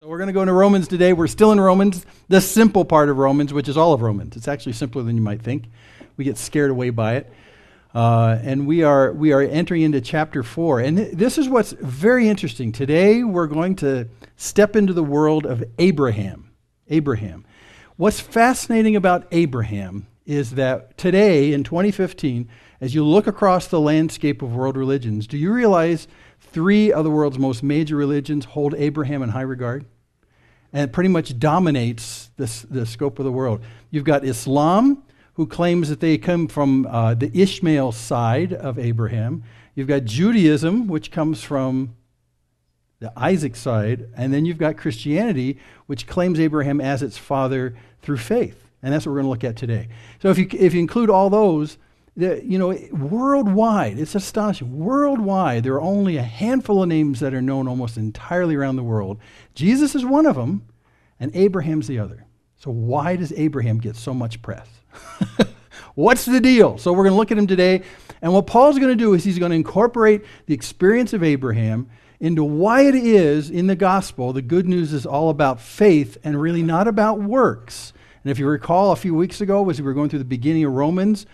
So we're going to go into Romans today. We're still in Romans, the simple part of Romans, which is all of Romans. It's actually simpler than you might think. We get scared away by it. And we are entering into chapter 4. And this is what's very interesting. Today we're going to step into the world of Abraham. Abraham. What's fascinating about Abraham is that today, in 2015, as you look across the landscape of world religions, do you realize 3 of the world's most major religions hold Abraham in high regard? And it pretty much dominates the scope of the world. You've got Islam, who claims that they come from the Ishmael side of Abraham. You've got Judaism, which comes from the Isaac side. And then you've got Christianity, which claims Abraham as its father through faith. And that's what we're going to look at today. So if you include all those, worldwide, it's astonishing. Worldwide, there are only a handful of names that are known almost entirely around the world. Jesus is one of them, and Abraham's the other. So why does Abraham get so much press? What's the deal? So we're going to look at him today, and what Paul's going to do is he's going to incorporate the experience of Abraham into why it is in the gospel the good news is all about faith and really not about works. And if you recall a few weeks ago, as we were going through the beginning of Romans,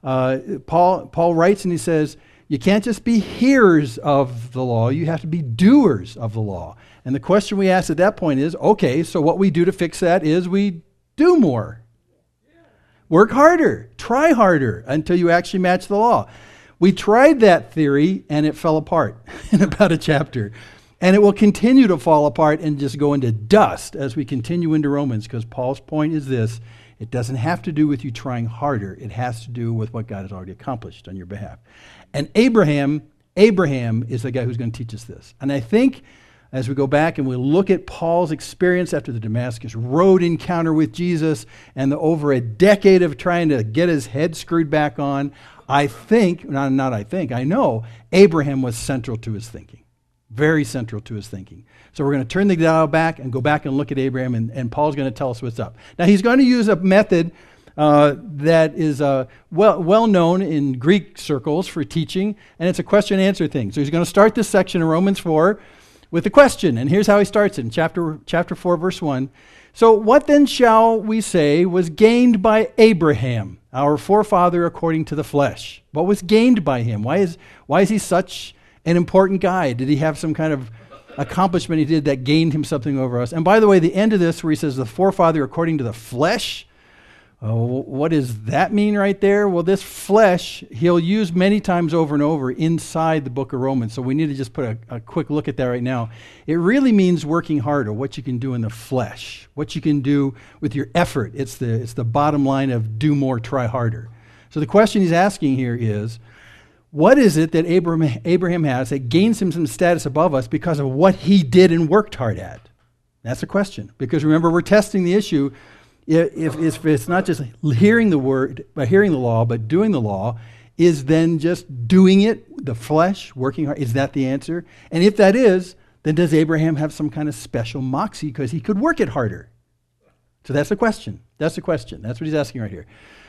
Paul writes and he says, you can't just be hearers of the law, you have to be doers of the law. And the question we ask at that point is, okay, so what we do to fix that is we do more. Work harder, try harder until you actually match the law. We tried that theory and it fell apart in about a chapter. And it will continue to fall apart and just go into dust as we continue into Romans, because Paul's point is this: it doesn't have to do with you trying harder. It has to do with what God has already accomplished on your behalf. And Abraham is the guy who's going to teach us this. And I think as we go back and we look at Paul's experience after the Damascus Road encounter with Jesus and the over a decade of trying to get his head screwed back on, I know Abraham was central to his thinking. Very central to his thinking. So we're going to turn the dial back and go back and look at Abraham, and Paul's going to tell us what's up. Now he's going to use a method that is well known in Greek circles for teaching, and it's a question and answer thing. So he's going to start this section in Romans 4 with a question, and here's how he starts it in chapter 4, verse 1. So what then shall we say was gained by Abraham, our forefather according to the flesh? What was gained by him? Why is he such an important guy? Did he have some kind of accomplishment he did that gained him something over us? And by the way, the end of this where he says the forefather according to the flesh, what does that mean right there? Well, this flesh he'll use many times over and over inside the book of Romans. So we need to just put a quick look at that right now. It really means working harder, what you can do in the flesh, what you can do with your effort. It's the bottom line of do more, try harder. So the question he's asking here is, what is it that Abraham has that gains him some status above us because of what he did and worked hard at? That's the question. Because remember, we're testing the issue. If it's not just hearing the word, by hearing the law, but doing the law, is then just doing it, the flesh, working hard, is that the answer? And if that is, then does Abraham have some kind of special moxie because he could work it harder? So that's the question. That's the question. That's what he's asking right here.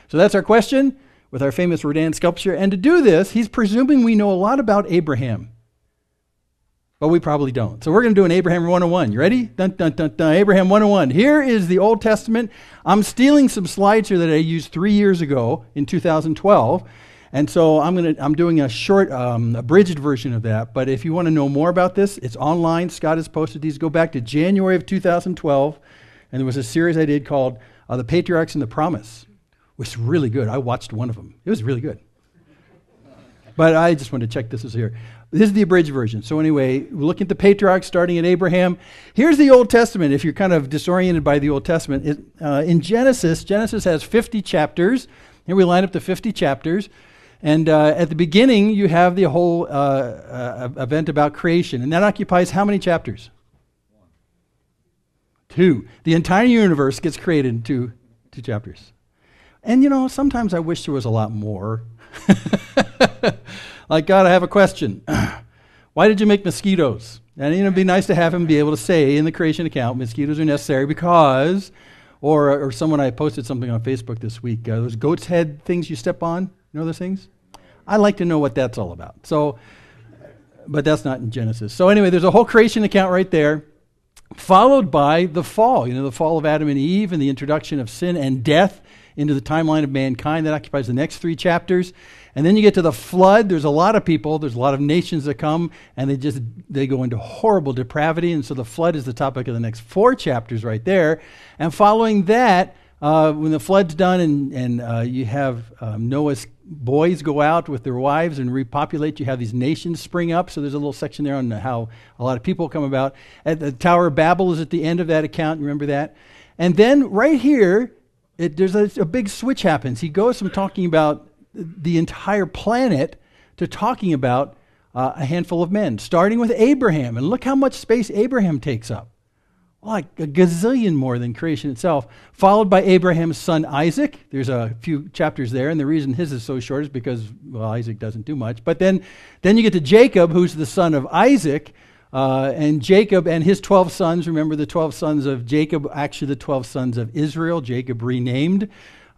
So that's our question with our famous Rodin sculpture. And to do this, he's presuming we know a lot about Abraham. But we probably don't. So we're going to do an Abraham 101. You ready? Dun, dun, dun, dun. Abraham 101. Here is the Old Testament. I'm stealing some slides here that I used 3 years ago in 2012. And so I'm doing a short, abridged version of that. But if you want to know more about this, it's online. Scott has posted these. Go back to January of 2012. And there was a series I did called The Patriarchs and the Promise, which is really good. I watched one of them. It was really good. But I just wanted to check this is here. This is the abridged version. So anyway, we're looking at the patriarchs starting at Abraham. Here's the Old Testament. If you're kind of disoriented by the Old Testament, in Genesis has 50 chapters. Here we line up the 50 chapters. And at the beginning, you have the whole event about creation. And that occupies how many chapters? 2. The entire universe gets created in two chapters. And sometimes I wish there was a lot more. Like, God, I have a question. Why did you make mosquitoes? And it'd be nice to have him be able to say in the creation account, mosquitoes are necessary because, or someone, I posted something on Facebook this week, those goat's head things you step on, you know those things? I'd like to know what that's all about. So, but that's not in Genesis. So anyway, there's a whole creation account right there. followed by the fall, the fall of Adam and Eve and the introduction of sin and death into the timeline of mankind. That occupies the next 3 chapters. And then you get to the flood. There's a lot of people, there's a lot of nations that come, and they go into horrible depravity. And so the flood is the topic of the next 4 chapters right there. And following that, when the flood's done and you have Noah's boys go out with their wives and repopulate, you have these nations spring up. So there's a little section there on how a lot of people come about. At the Tower of Babel is at the end of that account. You remember that? And then right here, there's a big switch happens. He goes from talking about the entire planet to talking about a handful of men, starting with Abraham. And look how much space Abraham takes up. Like a gazillion more than creation itself, followed by Abraham's son Isaac. There's a few chapters there, and the reason his is so short is because, Isaac doesn't do much. But then you get to Jacob, who's the son of Isaac, and Jacob and his 12 sons. Remember the 12 sons of Jacob, actually the 12 sons of Israel, Jacob renamed.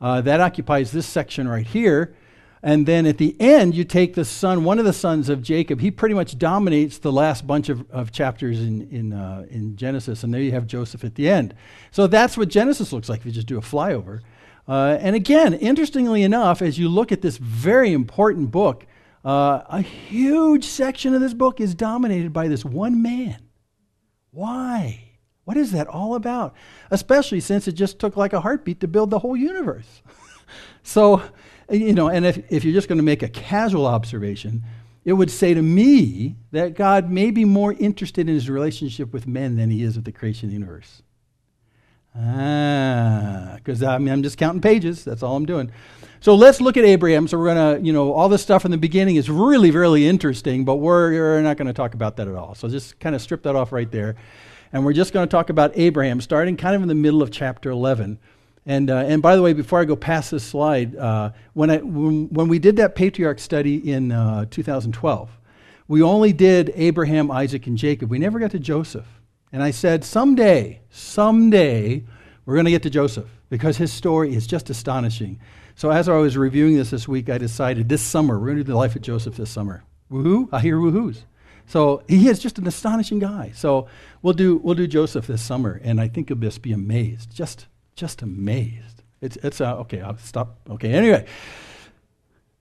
That occupies this section right here. And then at the end, you take one of the sons of Jacob. He pretty much dominates the last bunch of chapters in Genesis. And there you have Joseph at the end. So that's what Genesis looks like if you just do a flyover. And again, interestingly enough, as you look at this very important book, a huge section of this book is dominated by this one man. Why? What is that all about? Especially since it just took like a heartbeat to build the whole universe. So, and if you're just going to make a casual observation, it would say to me that God may be more interested in his relationship with men than he is with the creation of the universe. Because I'm just counting pages. That's all I'm doing. So let's look at Abraham. So we're going to, all this stuff in the beginning is really, really interesting, but we're not going to talk about that at all. So just kind of strip that off right there. And we're just going to talk about Abraham, starting kind of in the middle of chapter 11. And by the way, before I go past this slide, when we did that patriarch study in 2012, we only did Abraham, Isaac, and Jacob. We never got to Joseph. And I said, someday, we're going to get to Joseph because his story is just astonishing. So as I was reviewing this week, I decided this summer, we're going to do the life of Joseph this summer. Woohoo! I hear woohoos. So he is just an astonishing guy. So we'll do Joseph this summer, and I think you'll just be amazed. Just amazed. It's okay, I'll stop. Okay, anyway.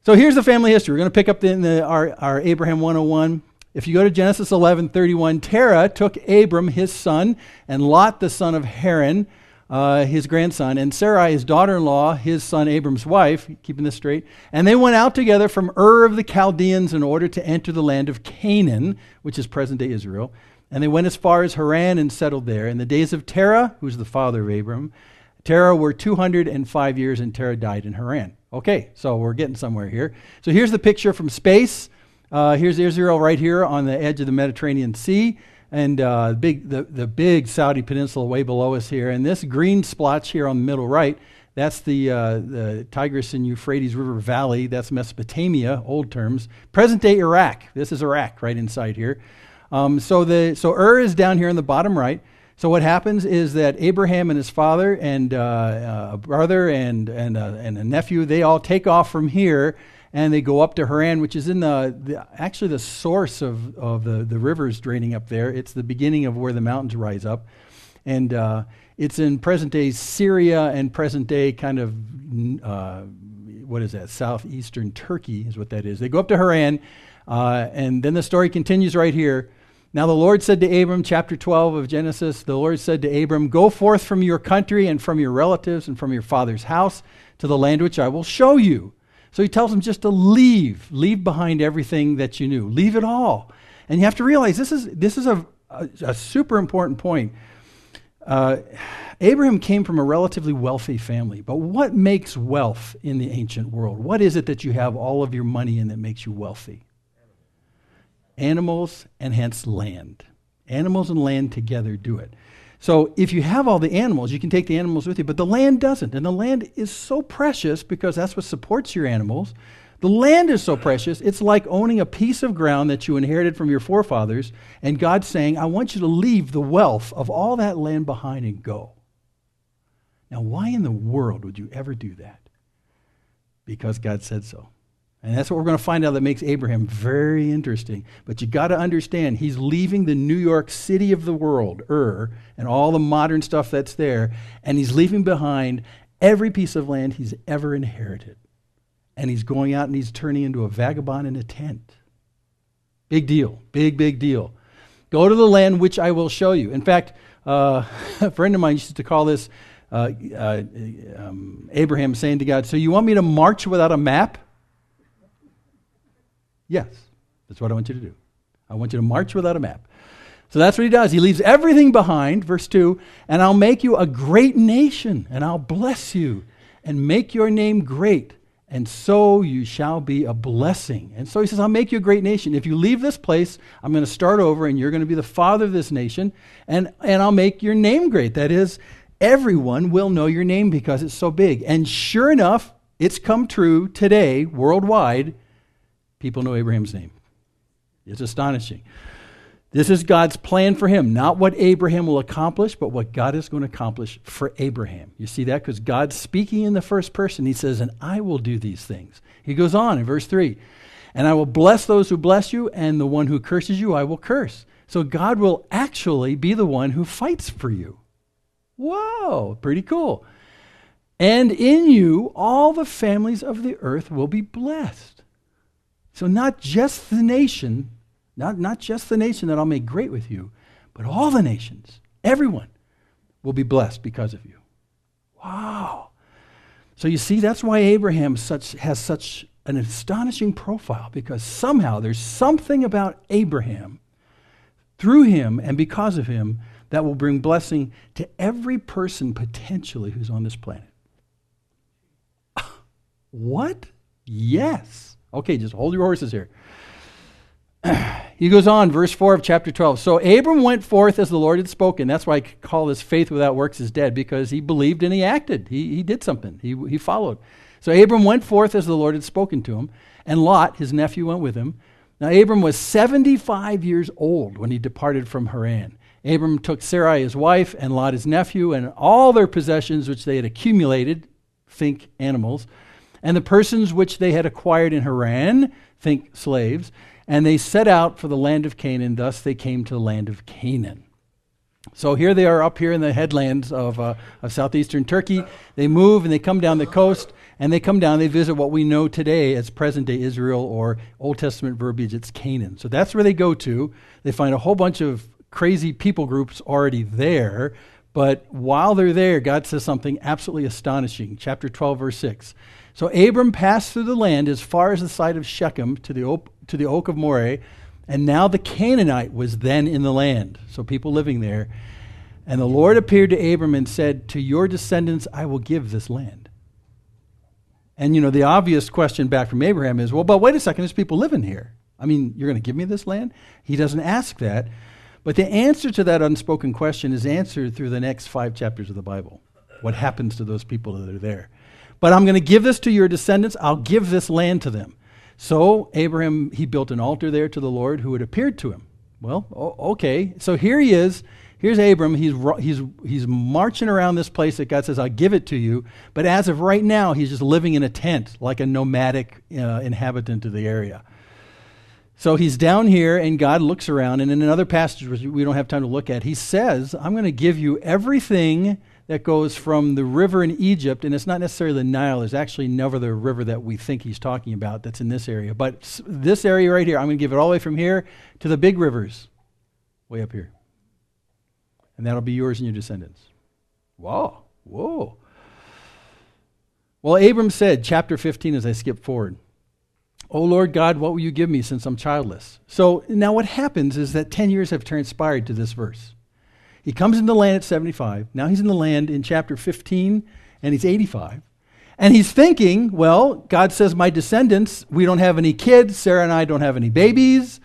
So here's the family history. We're going to pick up our Abraham 101. If you go to Genesis 11:31, Terah took Abram, his son, and Lot, the son of Haran, his grandson, and Sarai, his daughter-in-law, his son Abram's wife, keeping this straight, and they went out together from Ur of the Chaldeans in order to enter the land of Canaan, which is present-day Israel. And they went as far as Haran and settled there. In the days of Terah, who's the father of Abram, Terah were 205 years, and Terah died in Haran. Okay, so we're getting somewhere here. So here's the picture from space. Here's Israel right here on the edge of the Mediterranean Sea, and the big Saudi peninsula way below us here. And this green splotch here on the middle right, that's the Tigris and Euphrates River Valley. That's Mesopotamia, old terms. Present-day Iraq. This is Iraq right inside here. So Ur is down here in the bottom right. So what happens is that Abraham and his father and a brother and a nephew, they all take off from here and they go up to Haran, which is in actually the source of the rivers draining up there. It's the beginning of where the mountains rise up. And it's in present-day Syria and present-day kind of, southeastern Turkey is what that is. They go up to Haran, and then the story continues right here. Now the Lord said to Abram, chapter 12 of Genesis, the Lord said to Abram, go forth from your country and from your relatives and from your father's house to the land which I will show you. So he tells him just to leave behind everything that you knew. Leave it all. And you have to realize this is a super important point. Abraham came from a relatively wealthy family, but what makes wealth in the ancient world? What is it that you have all of your money in that makes you wealthy? Animals and hence land. Animals and land together do it. So if you have all the animals, you can take the animals with you, but the land doesn't. And the land is so precious because that's what supports your animals. The land is so precious, it's like owning a piece of ground that you inherited from your forefathers, and God's saying, I want you to leave the wealth of all that land behind and go. Now, why in the world would you ever do that? Because God said so. And that's what we're going to find out that makes Abraham very interesting. But you got to understand, he's leaving the New York City of the world, and all the modern stuff that's there, and he's leaving behind every piece of land he's ever inherited. And he's going out and he's turning into a vagabond in a tent. Big deal. Big, big deal. Go to the land which I will show you. In fact, a friend of mine used to call this Abraham saying to God, so you want me to march without a map? Yes, that's what I want you to do. I want you to march without a map. So that's what he does. He leaves everything behind, verse 2, and I'll make you a great nation, and I'll bless you, and make your name great, and so you shall be a blessing. And so he says, I'll make you a great nation. If you leave this place, I'm going to start over, and you're going to be the father of this nation, and I'll make your name great. That is, everyone will know your name because it's so big. And sure enough, it's come true today, worldwide. People know Abraham's name. It's astonishing. This is God's plan for him, not what Abraham will accomplish, but what God is going to accomplish for Abraham. You see that? Because God's speaking in the first person. He says, and I will do these things. He goes on in verse 3, and I will bless those who bless you, and the one who curses you, I will curse. So God will actually be the one who fights for you. Whoa, pretty cool. And in you, all the families of the earth will be blessed. So not just the nation, not just the nation that I'll make great with you, but all the nations, everyone will be blessed because of you. Wow. So you see, that's why Abraham has such an astonishing profile, because somehow there's something about Abraham, through him and because of him, that will bring blessing to every person potentially who's on this planet. What? Yes. Okay, just hold your horses here. He goes on, verse 4 of chapter 12. So Abram went forth as the Lord had spoken. That's why I call this faith without works is dead, because he believed and he acted. He did something. He followed. So Abram went forth as the Lord had spoken to him, and Lot, his nephew, went with him. Now Abram was 75 years old when he departed from Haran. Abram took Sarai his wife, and Lot his nephew, and all their possessions which they had accumulated, think animals, and the persons which they had acquired in Haran, think slaves, and they set out for the land of Canaan. Thus they came to the land of Canaan. So here they are up here in the headlands of southeastern Turkey. They move and they come down the coast, and they come down, they visit what we know today as present-day Israel, or Old Testament verbiage, it's Canaan. So that's where they go to. They find a whole bunch of crazy people groups already there, but while they're there, God says something absolutely astonishing. Chapter 12, verse 6. So Abram passed through the land as far as the site of Shechem to the oak of Moreh, and now the Canaanite was then in the land. So people living there. And the Lord appeared to Abram and said, to your descendants I will give this land. And the obvious question back from Abraham is, well, but wait a second, there's people living here. I mean, you're going to give me this land? He doesn't ask that. But the answer to that unspoken question is answered through the next 5 chapters of the Bible. What happens to those people that are there? But I'm going to give this to your descendants. I'll give this land to them. So Abraham, he built an altar there to the Lord who had appeared to him. Well, okay. So here he is. Here's Abram. He's marching around this place that God says, I'll give it to you. But as of right now, he's just living in a tent like a nomadic inhabitant of the area. So he's down here, and God looks around, and in another passage which we don't have time to look at, he says, I'm going to give you everything that goes from the river in Egypt, and it's not necessarily the Nile. There's actually never the river that we think he's talking about that's in this area. But this area right here, I'm going to give it all the way from here to the big rivers, way up here. And that'll be yours and your descendants. Whoa. Well, Abram said, chapter 15 as I skip forward, O Lord God, what will you give me since I'm childless? So now what happens is that 10 years have transpired to this verse. He comes into the land at 75. Now he's in the land in chapter 15, and he's 85. And he's thinking, well, God says, my descendants, we don't have any kids. Sarah and I don't have any babies.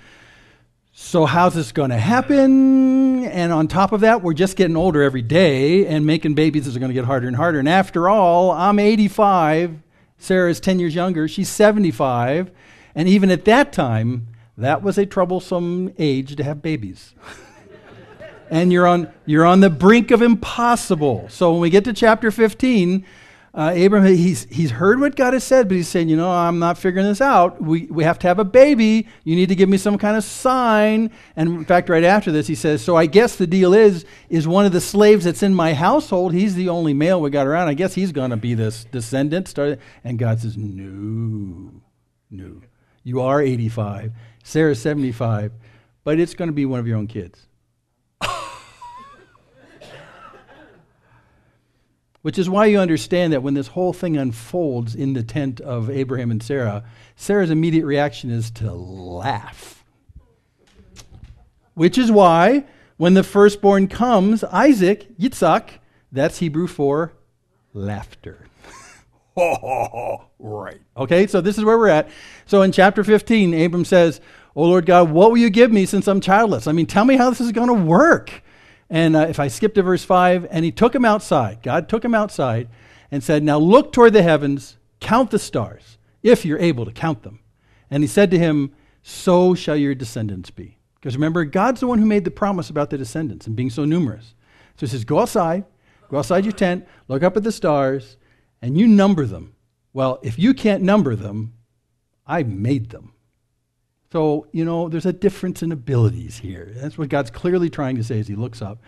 So how's this going to happen? And on top of that, we're just getting older every day, and making babies is going to get harder and harder. And after all, I'm 85. Sarah's 10 years younger. She's 75. And even at that time, that was a troublesome age to have babies. And you're on the brink of impossible. So when we get to chapter 15, Abraham, he's heard what God has said, but he's saying, I'm not figuring this out. We have to have a baby. You need to give me some kind of sign. And in fact, right after this, he says, so I guess the deal is one of the slaves that's in my household, he's the only male we got around. I guess he's going to be this descendant. And God says, no. You are 85. Sarah's 75. But it's going to be one of your own kids. Which is why you understand that when this whole thing unfolds in the tent of Abraham and Sarah, Sarah's immediate reaction is to laugh. Which is why when the firstborn comes, Isaac, Yitzhak, that's Hebrew for laughter. Right. Okay, so this is where we're at. So in chapter 15, Abram says, "Oh Lord God, what will you give me since I'm childless? I mean, tell me how this is going to work." And if I skip to verse 5, and he took him outside. God took him outside and said, "Now look toward the heavens, count the stars, if you're able to count them." And he said to him, "So shall your descendants be." Because remember, God's the one who made the promise about the descendants and being so numerous. So he says, go outside your tent, look up at the stars, and you number them. Well, if you can't number them, I made them. So, there's a difference in abilities here. That's what God's clearly trying to say as he looks up.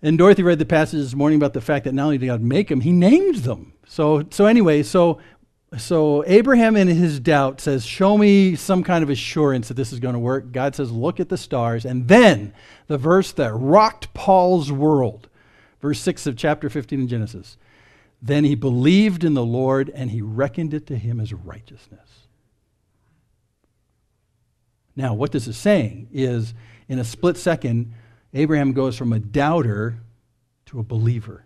And Dorothy read the passage this morning about the fact that not only did God make them, he named them. So Abraham in his doubt says, show me some kind of assurance that this is going to work. God says, look at the stars. And then the verse that rocked Paul's world, verse 6 of chapter 15 in Genesis. Then he believed in the Lord and he reckoned it to him as righteousness. Now, what this is saying is, in a split second, Abraham goes from a doubter to a believer.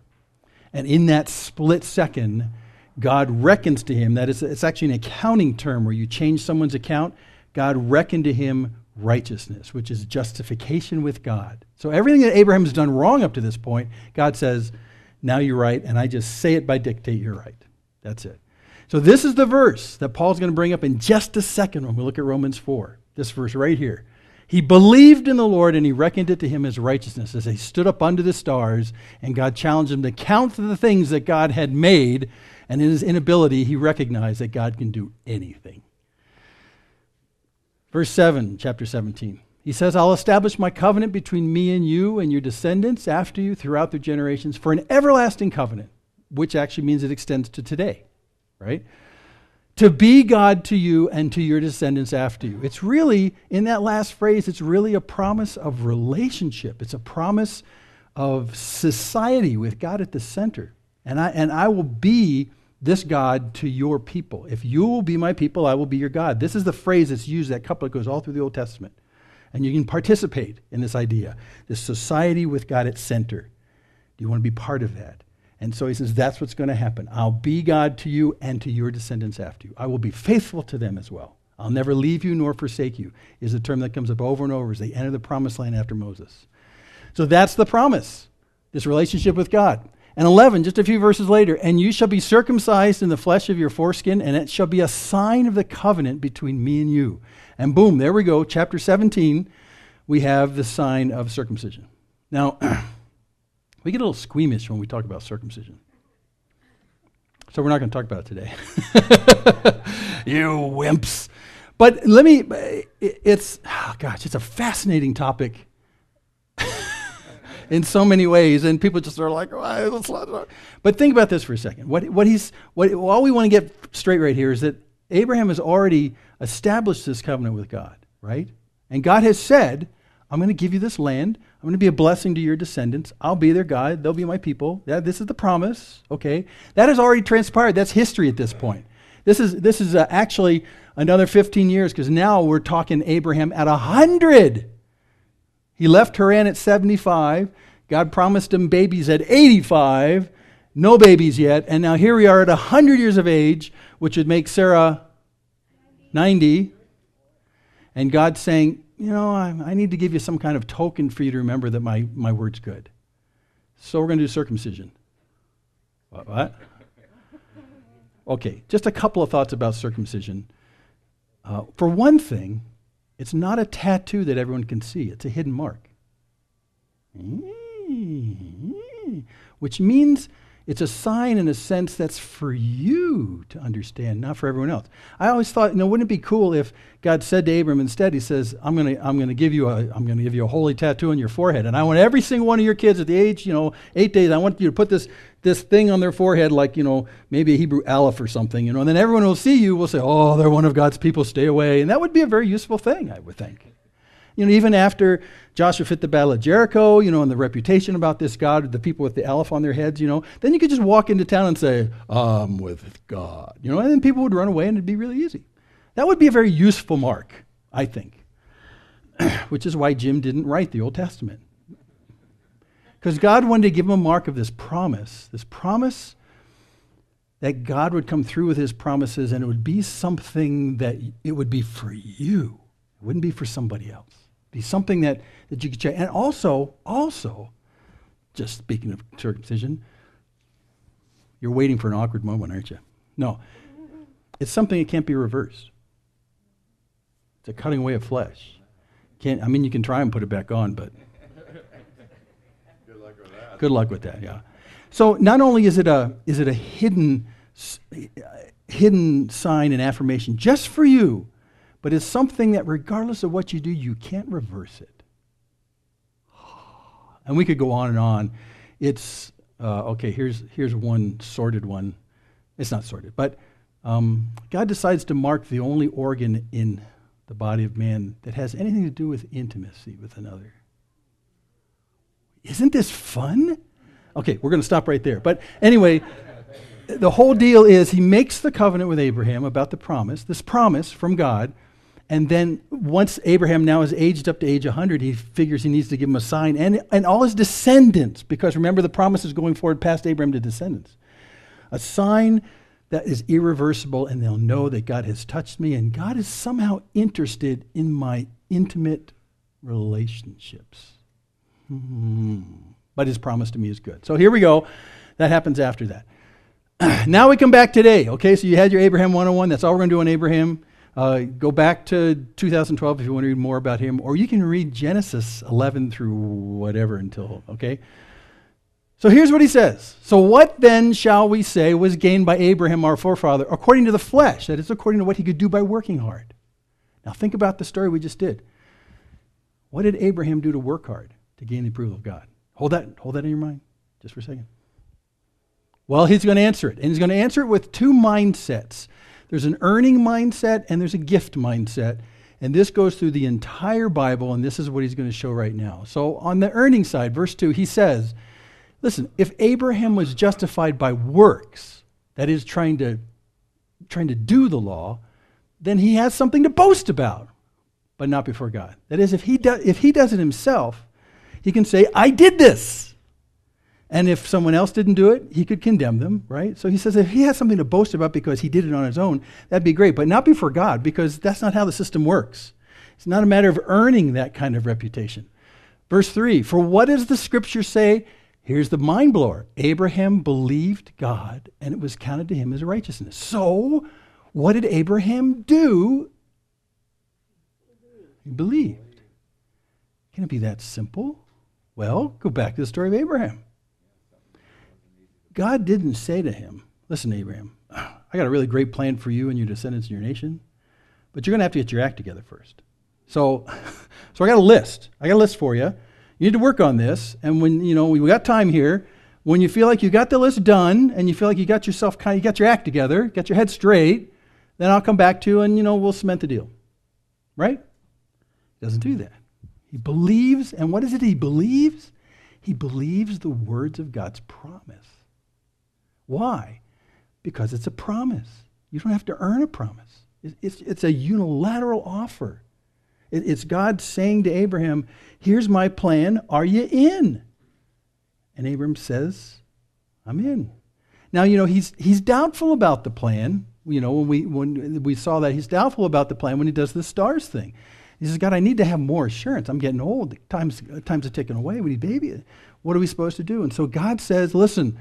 And in that split second, God reckons to him, that it's actually an accounting term where you change someone's account. God reckoned to him righteousness, which is justification with God. So everything that Abraham has done wrong up to this point, God says, now you're right, and I just say it by dictate, you're right. That's it. So this is the verse that Paul's going to bring up in just a second when we look at Romans 4. This verse right here. He believed in the Lord and he reckoned it to him as righteousness as he stood up under the stars, and God challenged him to count the things that God had made, and in his inability he recognized that God can do anything. Verse 7, chapter 17. He says, I'll establish my covenant between me and you and your descendants after you throughout their generations for an everlasting covenant, which actually means it extends to today, right? To be God to you and to your descendants after you. It's really, in that last phrase, it's really a promise of relationship. It's a promise of society with God at the center. And I will be this God to your people. If you will be my people, I will be your God. This is the phrase that's used, that couplet goes all through the Old Testament. And you can participate in this idea, this society with God at center. Do you want to be part of that? And so he says, that's what's going to happen. I'll be God to you and to your descendants after you. I will be faithful to them as well. I'll never leave you nor forsake you, is a term that comes up over and over as they enter the promised land after Moses. So that's the promise, this relationship with God. And 11, just a few verses later, and you shall be circumcised in the flesh of your foreskin, and it shall be a sign of the covenant between me and you. And boom, there we go, chapter 17, we have the sign of circumcision. Now, we get a little squeamish when we talk about circumcision. So we're not going to talk about it today. You wimps. But it's a fascinating topic in so many ways, and people just are like, but think about this for a second. All we want to get straight right here is that Abraham has already established this covenant with God, right? And God has said, I'm going to give you this land. I'm going to be a blessing to your descendants. I'll be their God. They'll be my people. This is the promise, okay? That has already transpired. That's history at this point. This is actually another 15 years, because now we're talking Abraham at 100. He left Haran at 75. God promised him babies at 85. No babies yet. And now here we are at 100 years of age, which would make Sarah 90. And God's saying, I need to give you some kind of token for you to remember that my word's good. So we're going to do circumcision. What? Okay, just a couple of thoughts about circumcision. For one thing, it's not a tattoo that everyone can see. It's a hidden mark. Which means It's a sign in a sense that's for you to understand, not for everyone else. I always thought, wouldn't it be cool if God said to Abram instead, he says, I'm gonna give you a holy tattoo on your forehead, and I want every single one of your kids at the age, 8 days, I want you to put this thing on their forehead, like, maybe a Hebrew aleph or something, and then everyone will see you, will say, oh, they're one of God's people, stay away. And that would be a very useful thing, I would think. Even after Joshua fit the battle of Jericho, and the reputation about this God, the people with the aleph on their heads, then you could just walk into town and say, I'm with God, and then people would run away and it'd be really easy. That would be a very useful mark, I think, which is why Jim didn't write the Old Testament. Because God wanted to give him a mark of this promise that God would come through with his promises, and it would be something that it would be for you. It wouldn't be for somebody else. Be something that you could check. And also, just speaking of circumcision, you're waiting for an awkward moment, aren't you? No. It's something that can't be reversed. It's a cutting away of flesh. You can try and put it back on, but good luck with that, yeah. So not only is it a hidden sign and affirmation just for you, but it's something that regardless of what you do, you can't reverse it. And we could go on and on. It's, here's one sorted one. It's not sorted, but God decides to mark the only organ in the body of man that has anything to do with intimacy with another. Isn't this fun? Okay, we're going to stop right there. But anyway, the whole deal is he makes the covenant with Abraham about this promise from God. And then once Abraham now is aged up to age 100, he figures he needs to give him a sign. And all his descendants, because remember the promise is going forward past Abraham to descendants. A sign that is irreversible, and they'll know that God has touched me, and God is somehow interested in my intimate relationships. But his promise to me is good. So here we go. That happens after that. Now we come back today. Okay, so you had your Abraham 101. That's all we're going to do on Abraham. Go back to 2012 if you want to read more about him, or you can read Genesis 11 through whatever until, okay? So here's what he says. So what then shall we say was gained by Abraham, our forefather, according to the flesh? That is, according to what he could do by working hard. Now think about the story we just did. What did Abraham do to work hard to gain the approval of God? Hold that in your mind just for a second. Well, he's going to answer it. And he's going to answer it with two mindsets. There's an earning mindset and there's a gift mindset. And this goes through the entire Bible, and this is what he's going to show right now. So on the earning side, verse 2, he says, listen, if Abraham was justified by works, that is trying to do the law, then he has something to boast about, but not before God. That is, if he does it himself, he can say, I did this. And if someone else didn't do it, he could condemn them, right? So he says if he has something to boast about because he did it on his own, that'd be great, but not before God, because that's not how the system works. It's not a matter of earning that kind of reputation. Verse 3, for what does the scripture say? Here's the mind blower. Abraham believed God, and it was counted to him as righteousness. So what did Abraham do? He believed. Can it be that simple? Well, go back to the story of Abraham. God didn't say to him, listen, Abraham, I got a really great plan for you and your descendants and your nation, but you're going to have to get your act together first. So I got a list. I got a list for you. You need to work on this. And when, we got time here, when you feel like you got the list done and you feel like you got you got your act together, got your head straight, then I'll come back to you and, we'll cement the deal. Right? He doesn't do that. He believes, and what is it he believes? He believes the words of God's promise. Why? Because it's a promise. You don't have to earn a promise. It's a unilateral offer. It's God saying to Abraham, here's my plan. Are you in? And Abraham says, I'm in. Now, he's doubtful about the plan. When we saw that, he's doubtful about the plan when he does the stars thing. He says, God, I need to have more assurance. I'm getting old. Time's are ticking away. We need baby. What are we supposed to do? And so God says, listen,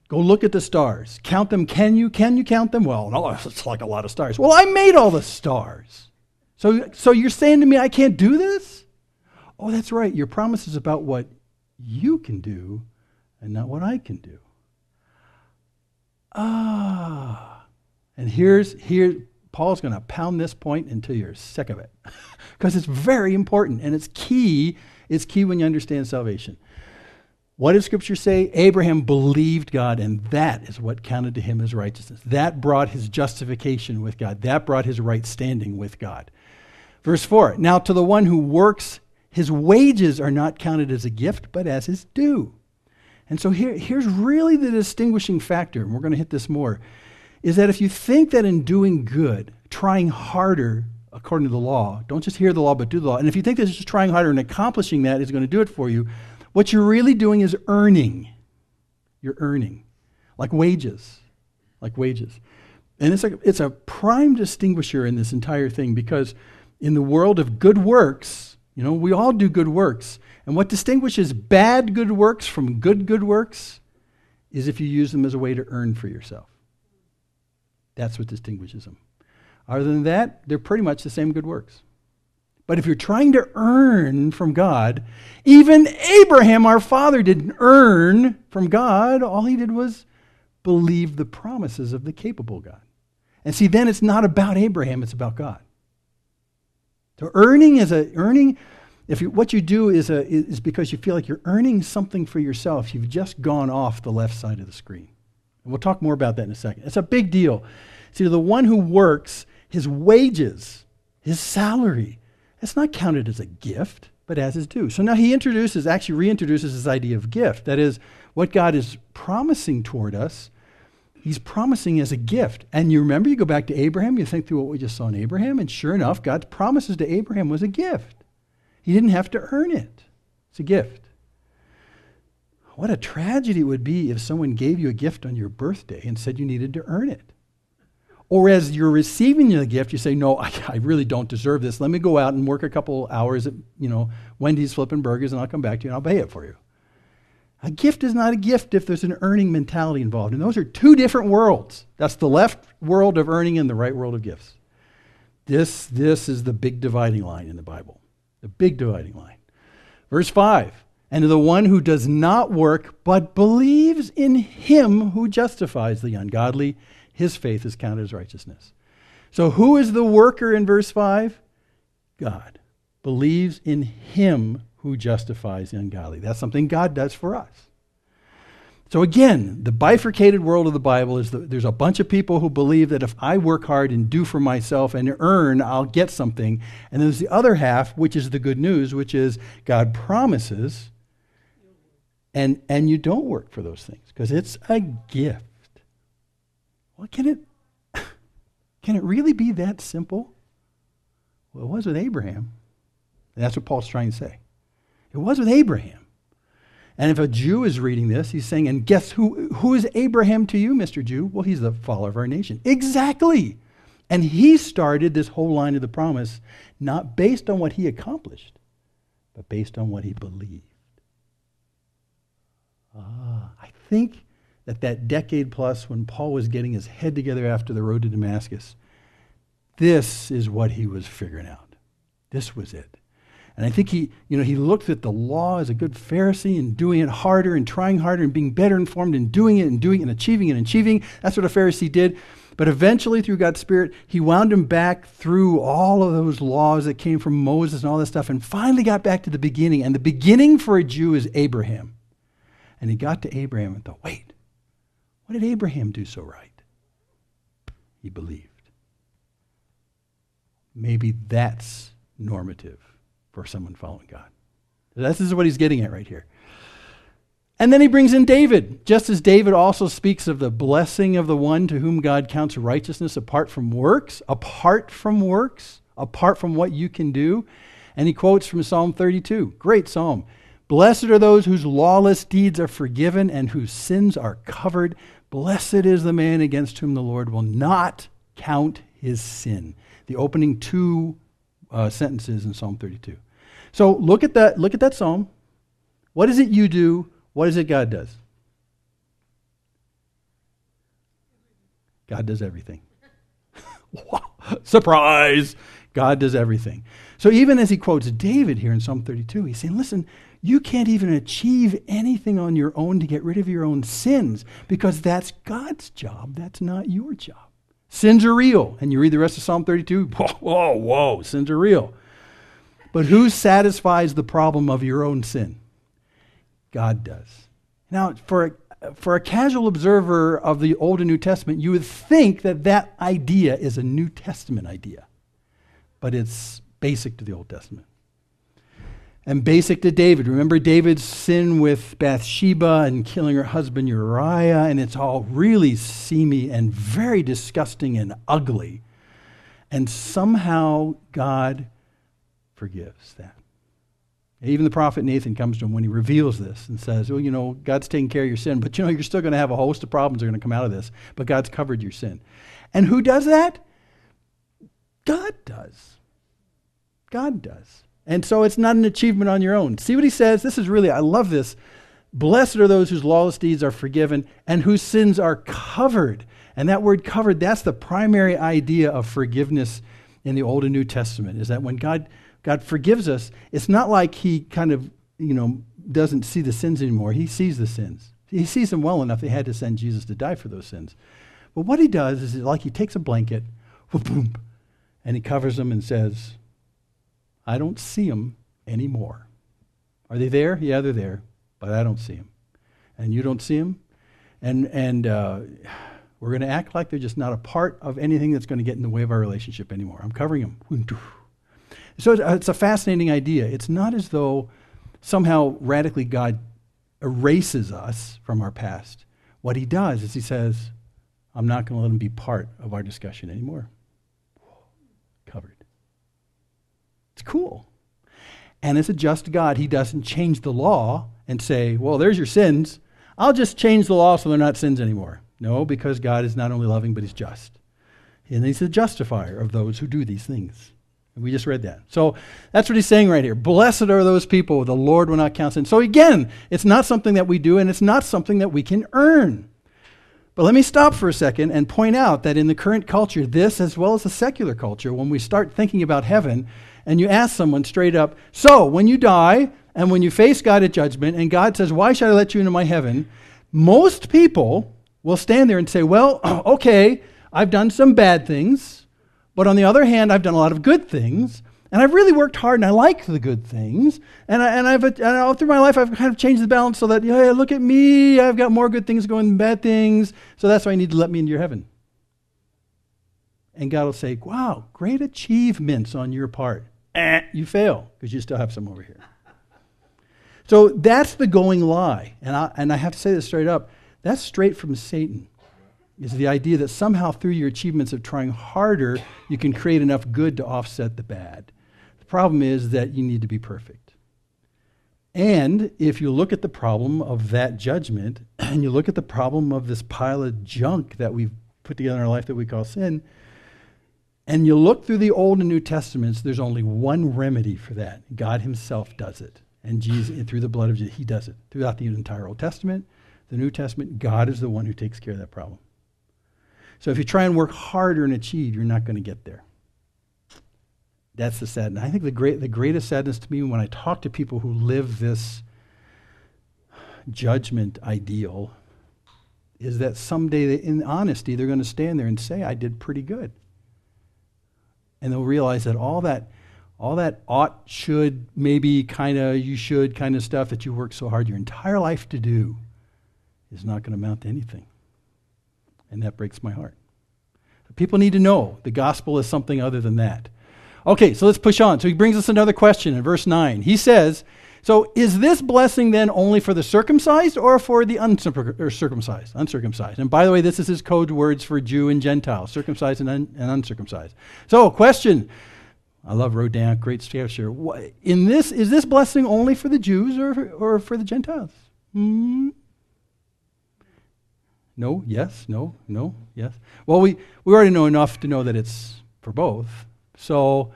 go look at the stars. Count them. Can you count them? Well, no, it's like a lot of stars. Well, I made all the stars. So you're saying to me I can't do this? Oh, that's right. Your promise is about what you can do and not what I can do. And Paul's going to pound this point until you're sick of it. Because it's very important and it's key. It's key when you understand salvation. What does Scripture say? Abraham believed God, and that is what counted to him as righteousness. That brought his justification with God. That brought his right standing with God. Verse 4, now to the one who works, his wages are not counted as a gift, but as his due. And so here's really the distinguishing factor, and we're going to hit this more, is that if you think that in doing good, trying harder according to the law, don't just hear the law, but do the law, and if you think that just trying harder and accomplishing that is going to do it for you, what you're really doing is earning. You're earning. Like wages. Like wages. And it's a prime distinguisher in this entire thing, because in the world of good works, we all do good works. And what distinguishes bad good works from good works is if you use them as a way to earn for yourself. That's what distinguishes them. Other than that, they're pretty much the same good works. But if you're trying to earn from God, even Abraham, our father, didn't earn from God. All he did was believe the promises of the capable God. And see, then it's not about Abraham, it's about God. So what you do is because you feel like you're earning something for yourself, you've just gone off the left side of the screen. And we'll talk more about that in a second. It's a big deal. See, the one who works, his wages, his salary, it's not counted as a gift, but as his due. So now he reintroduces this idea of gift. That is, what God is promising toward us, he's promising as a gift. And you remember, you go back to Abraham, you think through what we just saw in Abraham, and sure enough, God's promises to Abraham was a gift. He didn't have to earn it. It's a gift. What a tragedy it would be if someone gave you a gift on your birthday and said you needed to earn it. Or as you're receiving the gift, you say, no, I really don't deserve this. Let me go out and work a couple hours at, Wendy's flipping burgers, and I'll come back to you and I'll pay it for you. A gift is not a gift if there's an earning mentality involved. And those are two different worlds. That's the left world of earning and the right world of gifts. This is the big dividing line in the Bible. The big dividing line. Verse 5, and to the one who does not work but believes in him who justifies the ungodly, his faith is counted as righteousness. So who is the worker in verse 5? God. Believes in him who justifies the ungodly. That's something God does for us. So again, the bifurcated world of the Bible is there's a bunch of people who believe that if I work hard and do for myself and earn, I'll get something. And there's the other half, which is the good news, which is God promises, and you don't work for those things because it's a gift. Well, can it really be that simple? Well, it was with Abraham. And that's what Paul's trying to say. It was with Abraham. And if a Jew is reading this, he's saying, and guess who is Abraham to you, Mr. Jew? Well, he's the follower of our nation. Exactly. And he started this whole line of the promise, not based on what he accomplished, but based on what he believed. I think that decade plus when Paul was getting his head together after the road to Damascus, this is what he was figuring out. This was it. And I think he looked at the law as a good Pharisee and doing it harder and trying harder and being better informed and doing it and achieving and achieving. That's what a Pharisee did. But eventually, through God's Spirit, he wound him back through all of those laws that came from Moses and all that stuff and finally got back to the beginning. And the beginning for a Jew is Abraham. And he got to Abraham and thought, wait, what did Abraham do so right? He believed. Maybe that's normative for someone following God. This is what he's getting at right here. And then he brings in David. Just as David also speaks of the blessing of the one to whom God counts righteousness apart from works, apart from what you can do. And he quotes from Psalm 32. Great psalm. Blessed are those whose lawless deeds are forgiven and whose sins are covered. Blessed is the man against whom the Lord will not count his sin. The opening two sentences in Psalm 32. So look at that psalm. What is it you do? What is it God does? God does everything. Wow. Surprise! God does everything. So even as he quotes David here in Psalm 32, he's saying, listen, you can't even achieve anything on your own to get rid of your own sins, because that's God's job. That's not your job. Sins are real. And you read the rest of Psalm 32, whoa, sins are real. But who satisfies the problem of your own sin? God does. Now, for a casual observer of the Old and New Testament, you would think that that idea is a New Testament idea. But it's basic to the Old Testament. And basic to David. Remember David's sin with Bathsheba and killing her husband Uriah, and it's all really seamy and very disgusting and ugly. And somehow God forgives that. Even the prophet Nathan comes to him when he reveals this and says, well, you know, God's taking care of your sin, but you know, you're still going to have a host of problems that are going to come out of this, but God's covered your sin. And who does that? God does. God does. And so it's not an achievement on your own. See what he says? This is really, I love this. Blessed are those whose lawless deeds are forgiven and whose sins are covered. And that word covered, that's the primary idea of forgiveness in the Old and New Testament, is that when God forgives us, it's not like he kind of, doesn't see the sins anymore. He sees the sins. He sees them well enough. They had to send Jesus to die for those sins. But what he does is like he takes a blanket, boom, and he covers them and says, I don't see them anymore. Are they there? Yeah, they're there, but I don't see them. And you don't see them. And we're going to act like they're just not a part of anything that's going to get in the way of our relationship anymore. I'm covering them. So it's a fascinating idea. It's not as though somehow radically God erases us from our past. What he does is he says, I'm not going to let them be part of our discussion anymore. Covered. It's cool. And as a just God, he doesn't change the law and say, well, there's your sins. I'll just change the law so they're not sins anymore. No, because God is not only loving, but he's just. And he's the justifier of those who do these things. And we just read that. So that's what he's saying right here. Blessed are those people the Lord will not count sin. So again, it's not something that we do, and it's not something that we can earn. But let me stop for a second and point out that in the current culture, this as well as the secular culture, when we start thinking about heaven, and you ask someone straight up, so when you die and when you face God at judgment and God says, why should I let you into my heaven? Most people will stand there and say, well, okay, I've done some bad things, but on the other hand, I've done a lot of good things, and I've really worked hard and I like the good things, and all through my life I've kind of changed the balance so that, hey, look at me, I've got more good things going than bad things, so that's why you need to let me into your heaven. And God will say, wow, great achievements on your part. You fail, because you still have some over here. So that's the going lie. And I have to say this straight up. That's straight from Satan. Is the idea that somehow through your achievements of trying harder, you can create enough good to offset the bad. The problem is that you need to be perfect. And if you look at the problem of that judgment, and you look at the problem of this pile of junk that we've put together in our life that we call sin, and you look through the Old and New Testaments, there's only one remedy for that. God himself does it. And Jesus, through the blood of Jesus, he does it. Throughout the entire Old Testament, the New Testament, God is the one who takes care of that problem. So if you try and work harder and achieve, you're not going to get there. That's the sadness. I think the greatest sadness to me when I talk to people who live this judgment ideal is that someday, in honesty, they're going to stand there and say, I did pretty good. And they'll realize that all that ought, should, maybe, kind of, you should kind of stuff that you worked so hard your entire life to do is not going to amount to anything. And that breaks my heart. People need to know the gospel is something other than that. Okay, so let's push on. So he brings us another question in verse 9. He says, so is this blessing then only for the circumcised or for the uncircumcised? And by the way, this is his code words for Jew and Gentile, circumcised and uncircumcised. So question, I love Rodin, great scripture. Is this blessing only for the Jews or for the Gentiles? No, yes, no, yes. Well, we already know enough to know that it's for both. So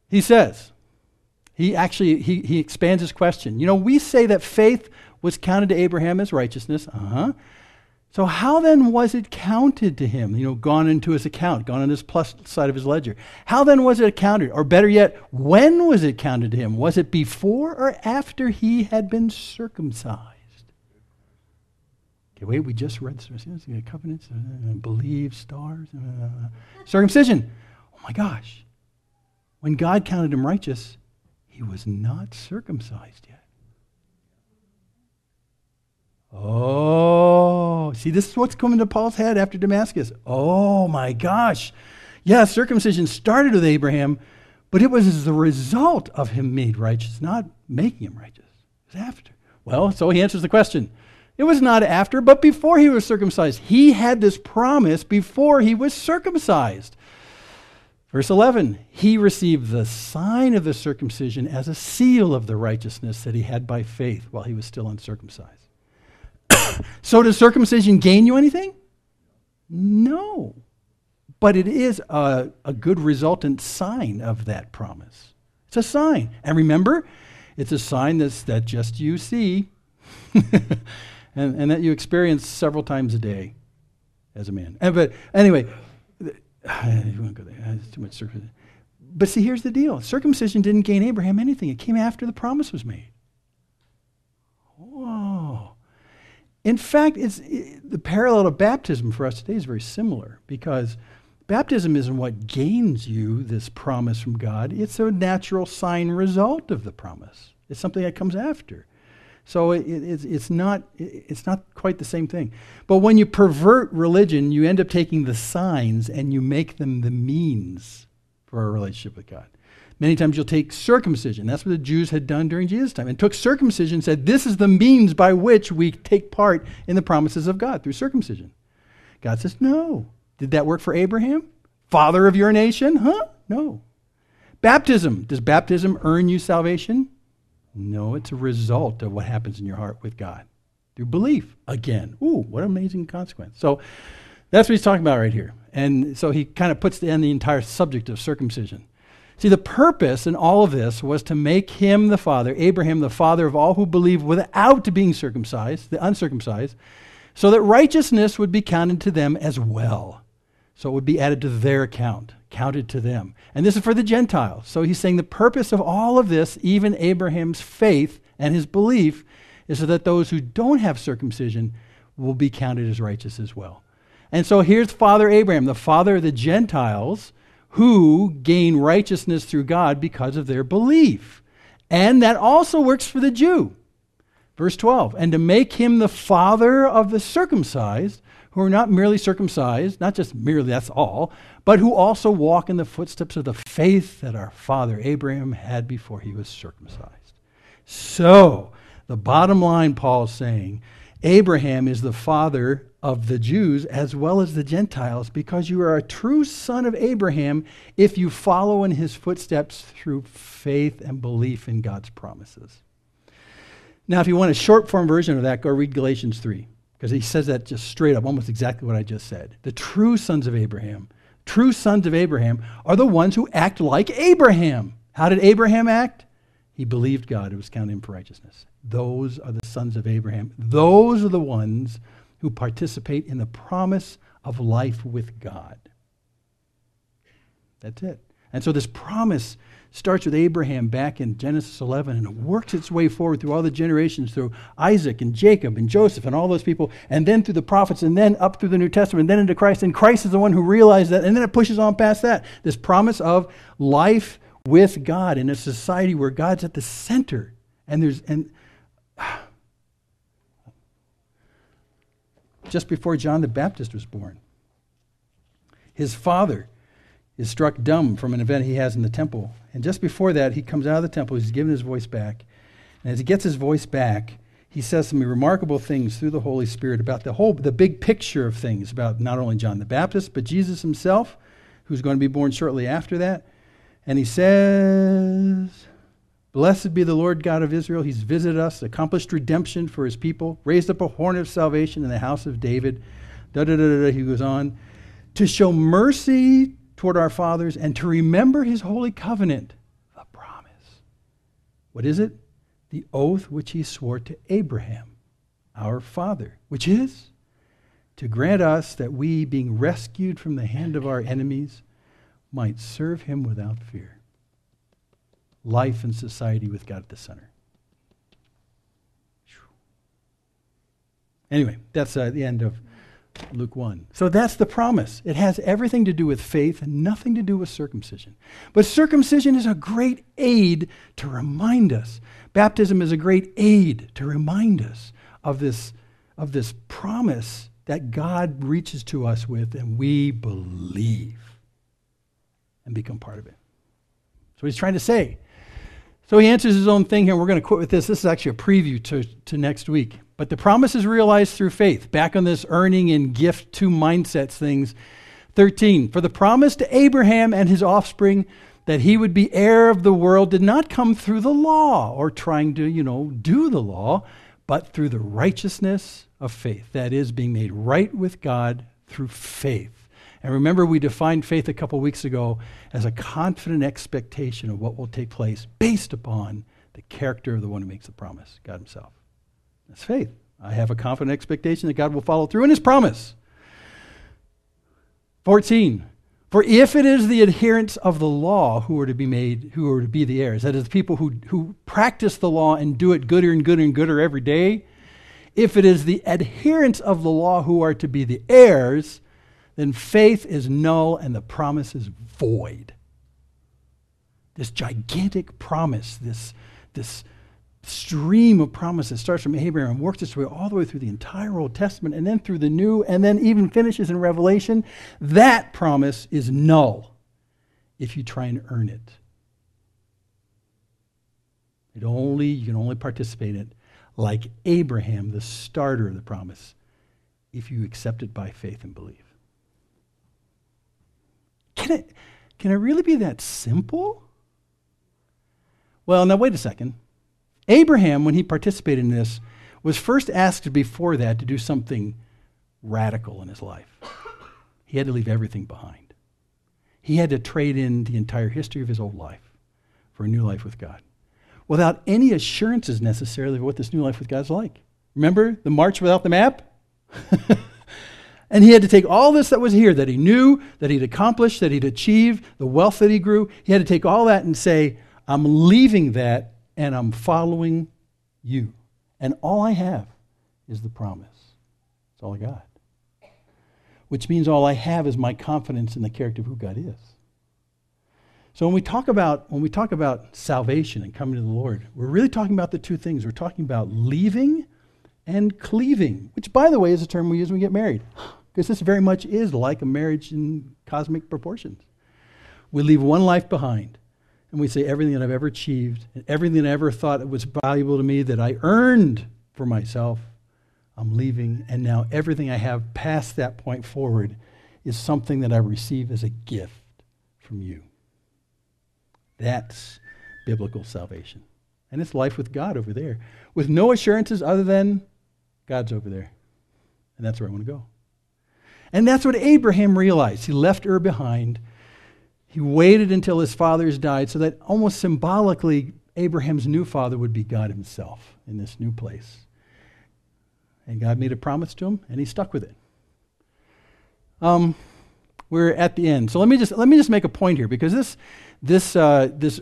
he says, he expands his question. We say that faith was counted to Abraham as righteousness. So how then was it counted to him? Gone into his account, gone on his plus side of his ledger. How then was it accounted? Or better yet, when was it counted to him? Was it before or after he had been circumcised? Okay, wait, we just read covenants, believe, stars, circumcision. Oh my gosh. When God counted him righteous, he was not circumcised yet. Oh, see, this is what's coming to Paul's head after Damascus. Oh my gosh. Yeah, circumcision started with Abraham, but it was as the result of him made righteous, not making him righteous. It was after. Well, so he answers the question. It was not after, but before he was circumcised. He had this promise before he was circumcised. Verse 11, he received the sign of the circumcision as a seal of the righteousness that he had by faith while he was still uncircumcised. So does circumcision gain you anything? No. But it is a good resultant sign of that promise. It's a sign. And remember, it's a sign that just you see and that you experience several times a day as a man. But anyway, I won't go there. It's too much circumcision. But see, here's the deal. Circumcision didn't gain Abraham anything. It came after the promise was made. Whoa. In fact, the parallel to baptism for us today is very similar, because baptism isn't what gains you this promise from God. It's a natural sign result of the promise. It's something that comes after. So it's not quite the same thing. But when you pervert religion, you end up taking the signs and you make them the means for a relationship with God. Many times you'll take circumcision. That's what the Jews had done during Jesus' time. And took circumcision and said, this is the means by which we take part in the promises of God, through circumcision. God says, no. Did that work for Abraham? Father of your nation? Huh? No. Baptism. Does baptism earn you salvation? No, it's a result of what happens in your heart with God. Through belief. Again. Ooh, what an amazing consequence. So that's what he's talking about right here. And so he kind of puts to end the entire subject of circumcision. See, the purpose in all of this was to make him the father, Abraham the father of all who believe without being circumcised, the uncircumcised, so that righteousness would be counted to them as well. So it would be added to their account, counted to them. And this is for the Gentiles. So he's saying the purpose of all of this, even Abraham's faith and his belief, is so that those who don't have circumcision will be counted as righteous as well. And so here's Father Abraham, the father of the Gentiles, who gain righteousness through God because of their belief. And that also works for the Jew. Verse 12, and to make him the father of the circumcised, who are not merely circumcised, not just merely, that's all, but who also walk in the footsteps of the faith that our father Abraham had before he was circumcised. So, the bottom line, Paul's saying, Abraham is the father of the Jews as well as the Gentiles, because you are a true son of Abraham if you follow in his footsteps through faith and belief in God's promises. Now, if you want a short form version of that, go read Galatians 3, because he says that just straight up, almost exactly what I just said. The true sons of Abraham are the ones who act like Abraham. How did Abraham act? He believed God. It was counted him for righteousness. Those are the sons of Abraham. Those are the ones who participate in the promise of life with God. That's it. And so this promise starts with Abraham back in Genesis 11, and it works its way forward through all the generations, through Isaac and Jacob and Joseph and all those people, and then through the prophets, and then up through the New Testament, and then into Christ. And Christ is the one who realized that, and then it pushes on past that. This promise of life with God in a society where God's at the center. Just before John the Baptist was born, his father is struck dumb from an event he has in the temple. And just before that, he comes out of the temple, he's given his voice back. And as he gets his voice back, he says some remarkable things through the Holy Spirit about the big picture of things, about not only John the Baptist, but Jesus himself, who's going to be born shortly after that. And he says, blessed be the Lord God of Israel. He's visited us, accomplished redemption for his people, raised up a horn of salvation in the house of David. He goes on, to show mercy toward our fathers and to remember his holy covenant, the promise. What is it? The oath which he swore to Abraham, our father, which is to grant us that we, being rescued from the hand of our enemies, might serve him without fear. Life and society with God at the center. Anyway, that's the end of Luke 1. So that's the promise. It has everything to do with faith and nothing to do with circumcision. But circumcision is a great aid to remind us. Baptism is a great aid to remind us of this promise that God reaches to us with, and we believe and become part of it. So he's trying to say. So he answers his own thing here. We're going to quote with this. This is actually a preview to next week. But the promise is realized through faith. Back on this earning and gift to mindsets things. 13, for the promise to Abraham and his offspring that he would be heir of the world did not come through the law or trying to, do the law, but through the righteousness of faith. That is, being made right with God through faith. And remember, we defined faith a couple weeks ago as a confident expectation of what will take place based upon the character of the one who makes the promise, God himself. That's faith. I have a confident expectation that God will follow through in his promise. 14, for if it is the adherents of the law who are to be the heirs, that is, the people who practice the law and do it gooder and gooder and gooder every day, if it is the adherents of the law who are to be the heirs, then faith is null and the promise is void. This gigantic promise, this stream of promises starts from Abraham and works its way all the way through the entire Old Testament and then through the New and then even finishes in Revelation. That promise is null if you try and earn it. You can only participate in it like Abraham, the starter of the promise, if you accept it by faith and believe. Can it really be that simple? Well, now wait a second. Abraham, when he participated in this, was first asked before that to do something radical in his life. He had to leave everything behind. He had to trade in the entire history of his old life for a new life with God, without any assurances necessarily of what this new life with God is like. Remember the march without the map? And he had to take all this that was here, that he knew, that he'd accomplished, that he'd achieved, the wealth that he grew. He had to take all that and say, I'm leaving that and I'm following you. And all I have is the promise. That's all I got. Which means all I have is my confidence in the character of who God is. So when we talk about salvation and coming to the Lord, we're really talking about the two things. We're talking about leaving and cleaving, which, by the way, is a term we use when we get married, because this very much is like a marriage in cosmic proportions. We leave one life behind, and we say everything that I've ever achieved and everything that I ever thought was valuable to me that I earned for myself, I'm leaving, and now everything I have past that point forward is something that I receive as a gift from you. That's biblical salvation. And it's life with God over there, with no assurances other than God's over there. And that's where I want to go. And that's what Abraham realized. He left Ur behind. He waited until his fathers died so that almost symbolically Abraham's new father would be God himself in this new place. And God made a promise to him, and he stuck with it. We're at the end. So let me just make a point here, because this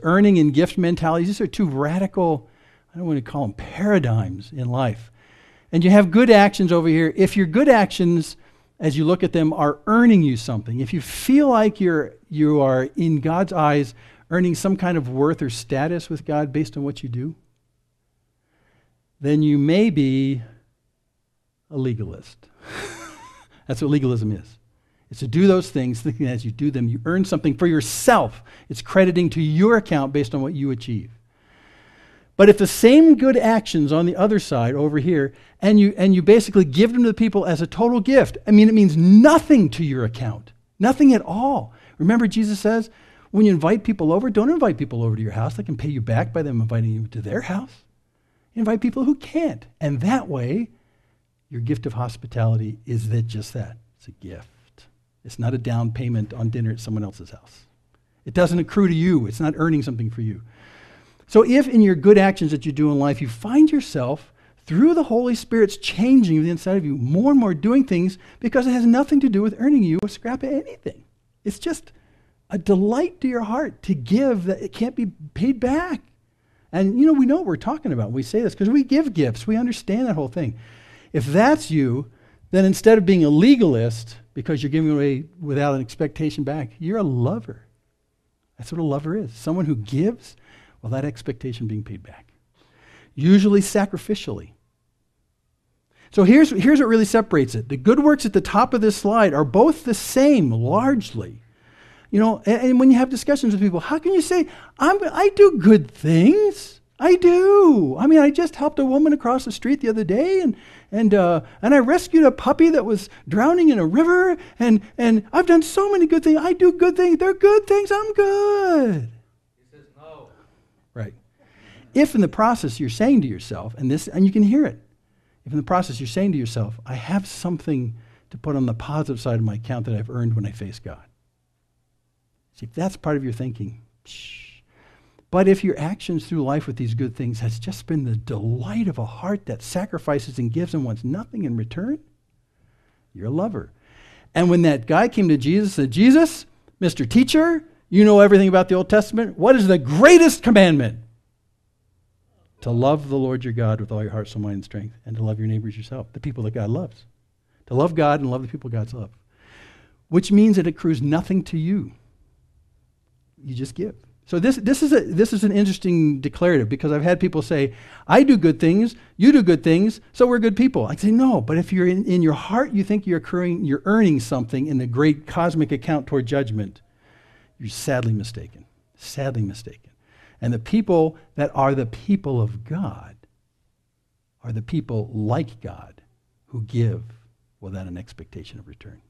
earning and gift mentality, these are two radical, I don't want to call them paradigms in life. And you have good actions over here. If your good actions, as you look at them, are earning you something, if you feel like you are, in God's eyes, earning some kind of worth or status with God based on what you do, then you may be a legalist. That's what legalism is. It's to do those things, thinking that as you do them, you earn something for yourself. It's crediting to your account based on what you achieve. But if the same good actions on the other side over here, and you basically give them to the people as a total gift, it means nothing to your account. Nothing at all. Remember, Jesus says, when you invite people over, don't invite people over to your house. They can pay you back by them inviting you to their house. You invite people who can't. And that way, your gift of hospitality is just that. It's a gift. It's not a down payment on dinner at someone else's house. It doesn't accrue to you. It's not earning something for you. So if in your good actions that you do in life, you find yourself through the Holy Spirit's changing the inside of you, more and more doing things because it has nothing to do with earning you a scrap of anything. It's just a delight to your heart to give that it can't be paid back. And we know what we're talking about when we say this because we give gifts. We understand that whole thing. If that's you, then instead of being a legalist because you're giving away without an expectation back, you're a lover. That's what a lover is. Someone who gives without expectation being paid back. Usually sacrificially. So here's what really separates it. The good works at the top of this slide are both the same, largely. And when you have discussions with people, how can you say, I do good things? I do. I mean, I just helped a woman across the street the other day, and I rescued a puppy that was drowning in a river, and I've done so many good things. I do good things. They're good things. I'm good. He says no. Right. If in the process you're saying to yourself, and you can hear it, if in the process you're saying to yourself, I have something to put on the positive side of my account that I've earned when I face God. See, if that's part of your thinking, shh. But if your actions through life with these good things has just been the delight of a heart that sacrifices and gives and wants nothing in return, you're a lover. And when that guy came to Jesus and said, Jesus, Mr. Teacher, you know everything about the Old Testament. What is the greatest commandment? To love the Lord your God with all your heart, soul, mind, and strength, and to love your neighbors yourself, the people that God loves. To love God and love the people God's love. Which means that it accrues nothing to you. You just give. So this is an interesting declarative because I've had people say, I do good things, you do good things, so we're good people. I say, no, but if you're in your heart, you think you're earning something in the great cosmic account toward judgment, you're sadly mistaken. Sadly mistaken. And the people that are the people of God are the people like God who give without an expectation of return.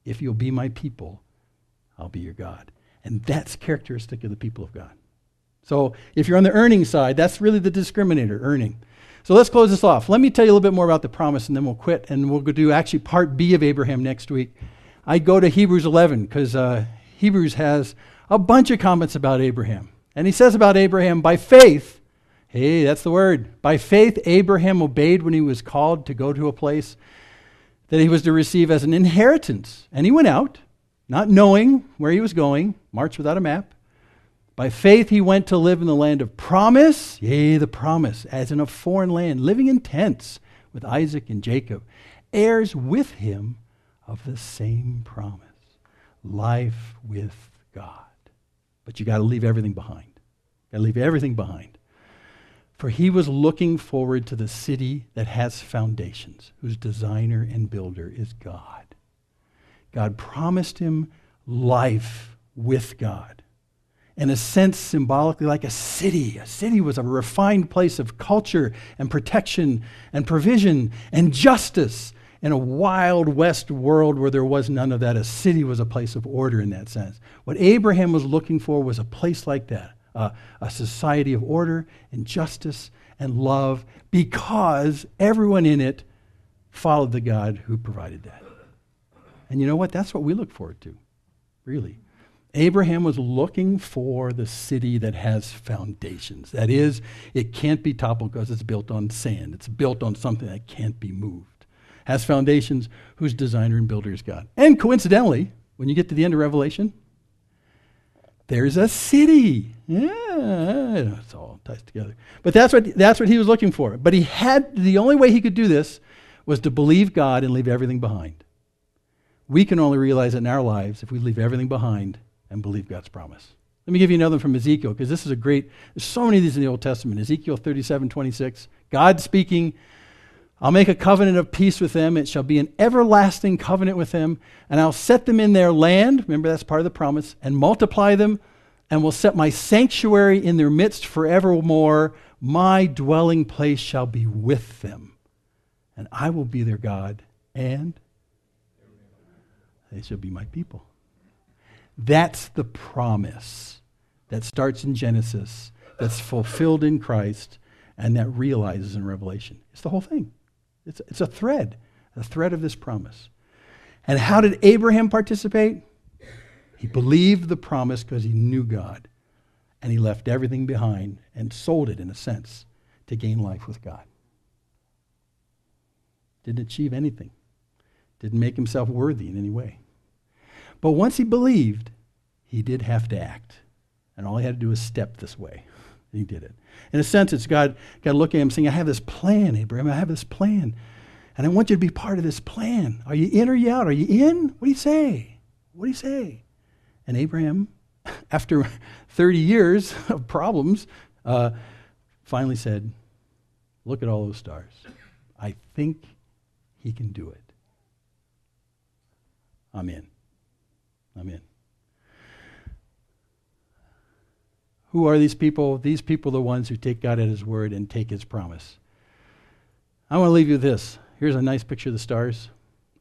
If you'll be my people, I'll be your God. And that's characteristic of the people of God. So if you're on the earning side, that's really the discriminator, earning. So let's close this off. Let me tell you a little bit more about the promise, and then we'll quit, and we'll go do actually part B of Abraham next week. I go to Hebrews 11 because Hebrews has a bunch of comments about Abraham. And he says about Abraham, by faith, hey, that's the word. By faith, Abraham obeyed when he was called to go to a place that he was to receive as an inheritance. And he went out, not knowing where he was going, marched without a map. By faith, he went to live in the land of promise, yea, the promise, as in a foreign land, living in tents with Isaac and Jacob, heirs with him of the same promise, life with God. But you got to leave everything behind. Got to leave everything behind. For he was looking forward to the city that has foundations, whose designer and builder is God. God promised him life with God. In a sense, symbolically like a city. A city was a refined place of culture and protection and provision and justice. In a Wild West world where there was none of that, a city was a place of order in that sense. What Abraham was looking for was a place like that, a society of order and justice and love, because everyone in it followed the God who provided that. And you know what? That's what we look forward to, really. Abraham was looking for the city that has foundations. That is, it can't be toppled because it's built on sand. It's built on something that can't be moved. Has foundations, whose designer and builder is God. And coincidentally, when you get to the end of Revelation, there's a city. Yeah, it's all ties together. But that's what he was looking for. But the only way he could do this was to believe God and leave everything behind. We can only realize it in our lives if we leave everything behind and believe God's promise. Let me give you another one from Ezekiel, because this is there's so many of these in the Old Testament. Ezekiel 37:26, God speaking, I'll make a covenant of peace with them. It shall be an everlasting covenant with them. And I'll set them in their land. Remember, that's part of the promise. And multiply them. And will set my sanctuary in their midst forevermore. My dwelling place shall be with them. And I will be their God. And they shall be my people. That's the promise that starts in Genesis. That's fulfilled in Christ. And that realizes in Revelation. It's the whole thing. It's a thread of this promise. And how did Abraham participate? He believed the promise because he knew God. And he left everything behind and sold it, in a sense, to gain life with God. Didn't achieve anything. Didn't make himself worthy in any way. But once he believed, he did have to act. And all he had to do was step this way. And he did it. In a sense, it's God looking at him saying, I have this plan, Abraham. I have this plan. And I want you to be part of this plan. Are you in or are you out? Are you in? What do you say? What do you say? And Abraham, after 30 years of problems, finally said, look at all those stars. I think he can do it. I'm in. I'm in. Who are these people? These people are the ones who take God at his word and take his promise. I want to leave you with this. Here's a nice picture of the stars.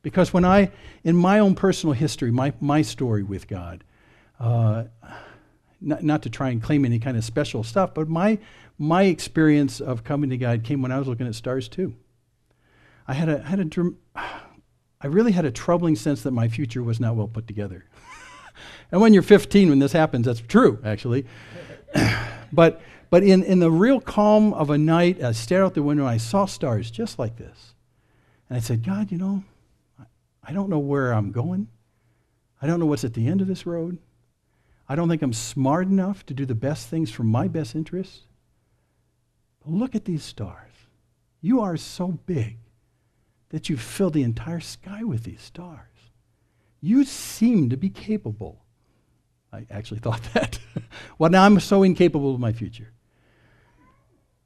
Because when in my own personal history, my story with God, not to try and claim any kind of special stuff, but my experience of coming to God came when I was looking at stars too. I really had a troubling sense that my future was not well put together. And when you're 15, when this happens, that's true, actually. But in the real calm of a night, I stared out the window and I saw stars just like this. And I said, God, I don't know where I'm going. I don't know what's at the end of this road. I don't think I'm smart enough to do the best things for my best interests. But look at these stars. You are so big that you fill the entire sky with these stars. You seem to be capable. I actually thought that. Well, now I'm so incapable of my future.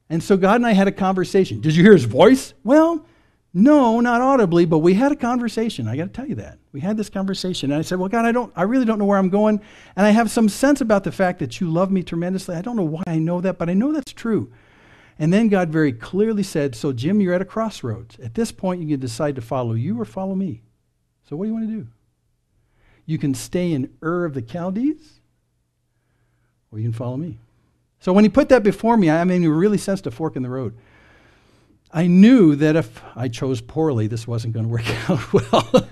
And so God and I had a conversation. Did you hear his voice? Well, no, not audibly, but we had a conversation. I got to tell you that. We had this conversation. And I said, well, God, I really don't know where I'm going. And I have some sense about the fact that you love me tremendously. I don't know why I know that, but I know that's true. And then God very clearly said, so Jim, you're at a crossroads. At this point, you can decide to follow you or follow me. So what do you want to do? You can stay in Ur of the Chaldees, or you can follow me. So when he put that before me, he really sensed a fork in the road. I knew that if I chose poorly, this wasn't going to work out well.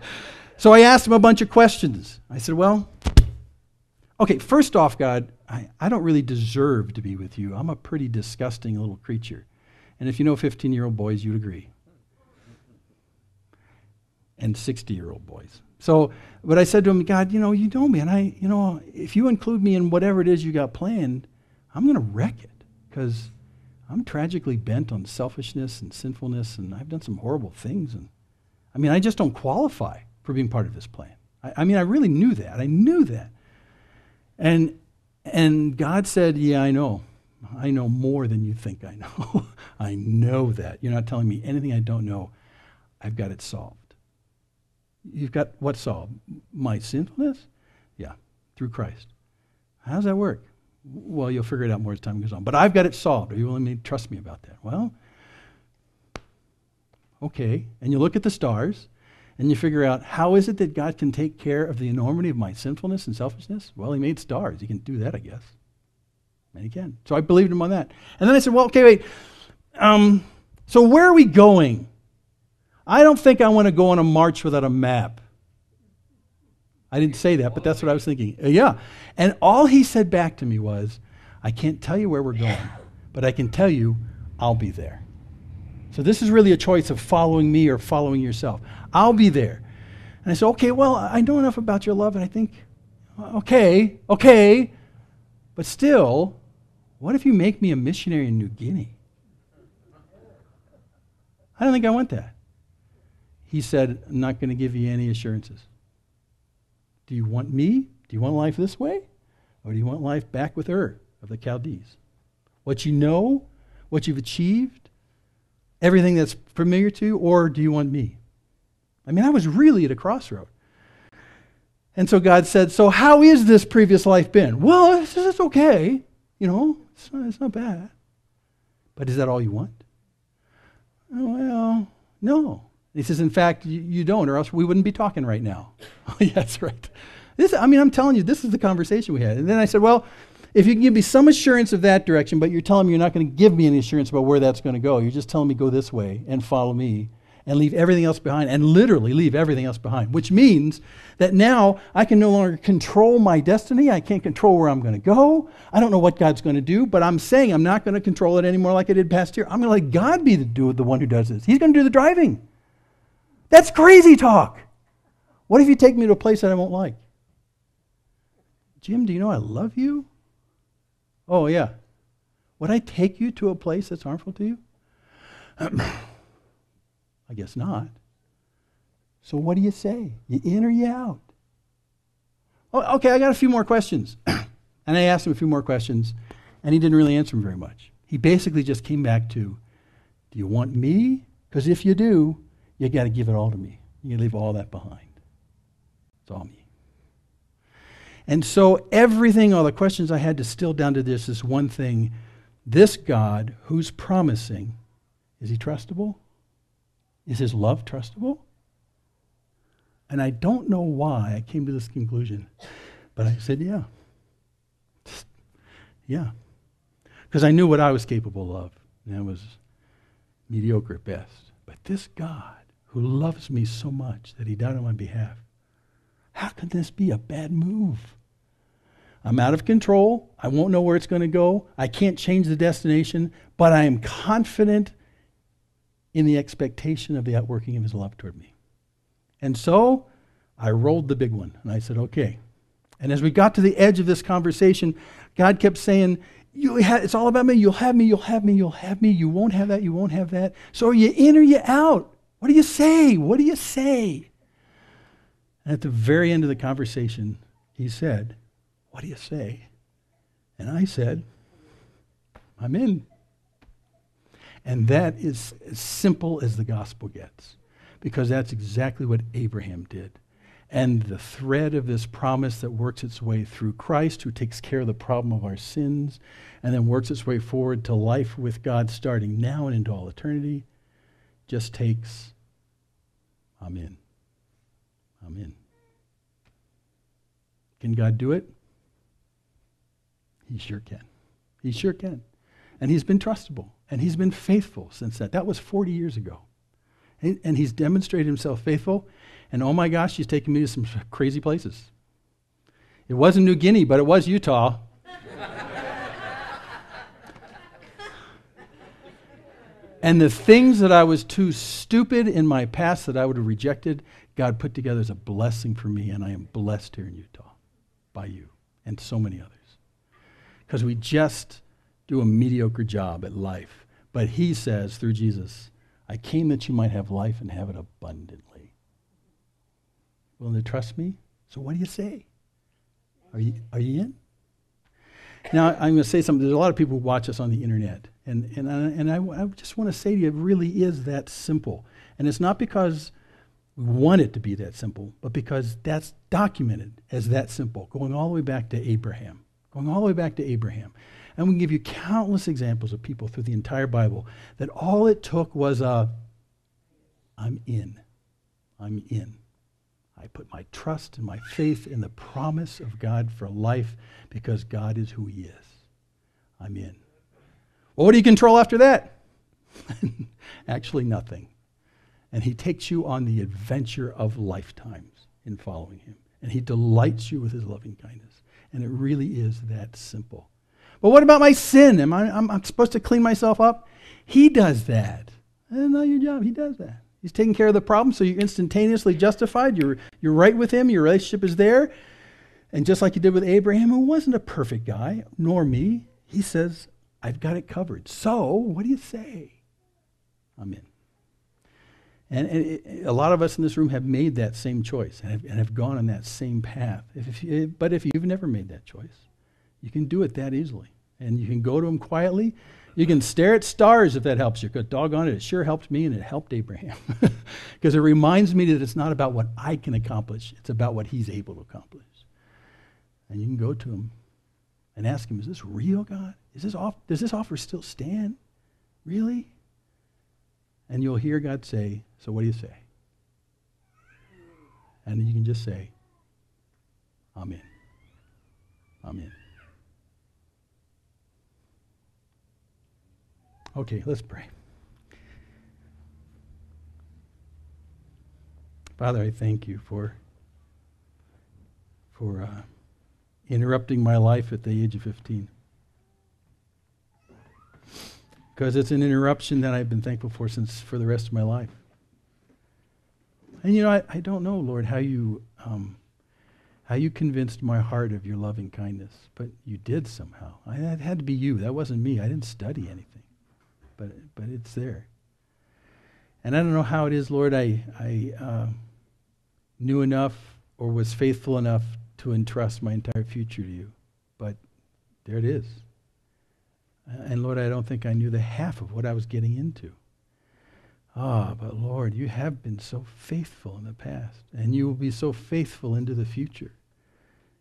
So I asked him a bunch of questions. I said, well, okay, first off, God, I don't really deserve to be with you. I'm a pretty disgusting little creature. And if you know 15-year-old boys, you'd agree. And 60-year-old boys. So, but I said to him, God, you know me, and if you include me in whatever it is you got planned, I'm going to wreck it, because I'm tragically bent on selfishness and sinfulness, and I've done some horrible things, and I just don't qualify for being part of this plan. I really knew that. I knew that. And God said, yeah, I know. I know more than you think I know. I know that. You're not telling me anything I don't know. I've got it solved. You've got what solved? My sinfulness? Yeah, through Christ. How does that work? Well, you'll figure it out more as time goes on. But I've got it solved. Are you willing to trust me about that? Well, okay. And you look at the stars, and you figure out, how is it that God can take care of the enormity of my sinfulness and selfishness? Well, he made stars. He can do that, I guess. And he can. So I believed him on that. And then I said, well, okay, wait. So where are we going? I don't think I want to go on a march without a map. I didn't say that, but that's what I was thinking. Yeah. And all he said back to me was, I can't tell you where we're going, but I can tell you I'll be there. So this is really a choice of following me or following yourself. I'll be there. And I said, okay, well, I know enough about your love, and I think, okay, but still, what if you make me a missionary in New Guinea? I don't think I want that. He said, I'm not going to give you any assurances. Do you want me? Do you want life this way? Or do you want life back with Ur of the Chaldees? What you know, what you've achieved, everything that's familiar to you, or do you want me? I was really at a crossroad. And so God said, so how is this previous life been? Well, it's okay. It's not bad. But is that all you want? Well, no. He says, in fact, you don't, or else we wouldn't be talking right now. Yeah, that's right. I'm telling you, this is the conversation we had. And then I said, well, if you can give me some assurance of that direction, but you're telling me you're not going to give me any assurance about where that's going to go. You're just telling me go this way and follow me. and leave everything else behind, and literally leave everything else behind, which means that now I can no longer control my destiny. I can't control where I'm going to go. I don't know what God's going to do, but I'm saying I'm not going to control it anymore like I did past year. I'm going to let God be the one who does this. He's going to do the driving. That's crazy talk. What if you take me to a place that I won't like? Jim, do you know I love you? Oh, yeah. Would I take you to a place that's harmful to you? I guess not. So what do you say? You in or you out? Oh, okay, I got a few more questions. And I asked him a few more questions, and he didn't really answer them very much. He basically just came back to, do you want me? Because if you do, you got to give it all to me. You leave all that behind. It's all me. And so everything, all the questions I had to distill down to this one thing. This God who's promising, is he trustable? Is his love trustable? And I don't know why I came to this conclusion, but I said, yeah. Yeah. Because I knew what I was capable of, and that was mediocre at best. But this God who loves me so much that he died on my behalf, how could this be a bad move? I'm out of control. I won't know where it's going to go. I can't change the destination, but I am confident in the expectation of the outworking of his love toward me. And so I rolled the big one, and I said, okay. And as we got to the edge of this conversation, God kept saying, it's all about me. You'll have me, you'll have me, you'll have me. You won't have that, you won't have that. So are you in or you out? What do you say? What do you say? And at the very end of the conversation, he said, what do you say? And I said, I'm in. And that is as simple as the gospel gets, because that's exactly what Abraham did. And the thread of this promise that works its way through Christ, who takes care of the problem of our sins, and then works its way forward to life with God starting now and into all eternity, just takes, I'm in. I'm in. Can God do it? He sure can. He sure can. And he's been trustable. And he's been faithful since that. That was 40 years ago. And he's demonstrated himself faithful. And oh my gosh, he's taken me to some crazy places. It wasn't New Guinea, but it was Utah. And the things that I was too stupid in my past that I would have rejected, God put together as a blessing for me. And I am blessed here in Utah by you and so many others. Because we just do a mediocre job at life. But he says through Jesus, I came that you might have life and have it abundantly. Willing to trust me? So what do you say? Are you in? Now, I'm going to say something. There's a lot of people who watch us on the internet. And I just want to say to you, it really is that simple. And it's not because we want it to be that simple, but because that's documented as that simple, going all the way back to Abraham. Going all the way back to Abraham. And we can give you countless examples of people through the entire Bible that all it took was I'm in. I'm in. I put my trust and my faith in the promise of God for life because God is who he is. I'm in. Well, what do you control after that? Actually, nothing. And he takes you on the adventure of lifetimes in following him. And he delights you with his loving kindness. And it really is that simple. But what about my sin? I'm supposed to clean myself up? He does that. That's not your job. He does that. He's taking care of the problem, so you're instantaneously justified. You're right with him. Your relationship is there. And just like you did with Abraham, who wasn't a perfect guy, nor me, he says, I've got it covered. So, what do you say? I'm in. And a lot of us in this room have made that same choice and have gone on that same path. But if you've never made that choice, you can do it that easily. And you can go to him quietly. You can stare at stars if that helps you. Because doggone it sure helped me and it helped Abraham. Because it reminds me that it's not about what I can accomplish. It's about what he's able to accomplish. And you can go to him and ask him, is this real, God? Does this offer still stand? Really? And you'll hear God say, so what do you say? And you can just say, I'm in. I'm in. Okay, let's pray. Father, I thank you for interrupting my life at the age of 15. Because it's an interruption that I've been thankful for for the rest of my life. And I don't know, Lord, how you convinced my heart of your loving kindness, but you did somehow. It had to be you. That wasn't me. I didn't study anything, but it's there. And I don't know how it is, Lord. I knew enough or was faithful enough to entrust my entire future to you, but there it is. And Lord, I don't think I knew the half of what I was getting into. But Lord, you have been so faithful in the past, and you will be so faithful into the future.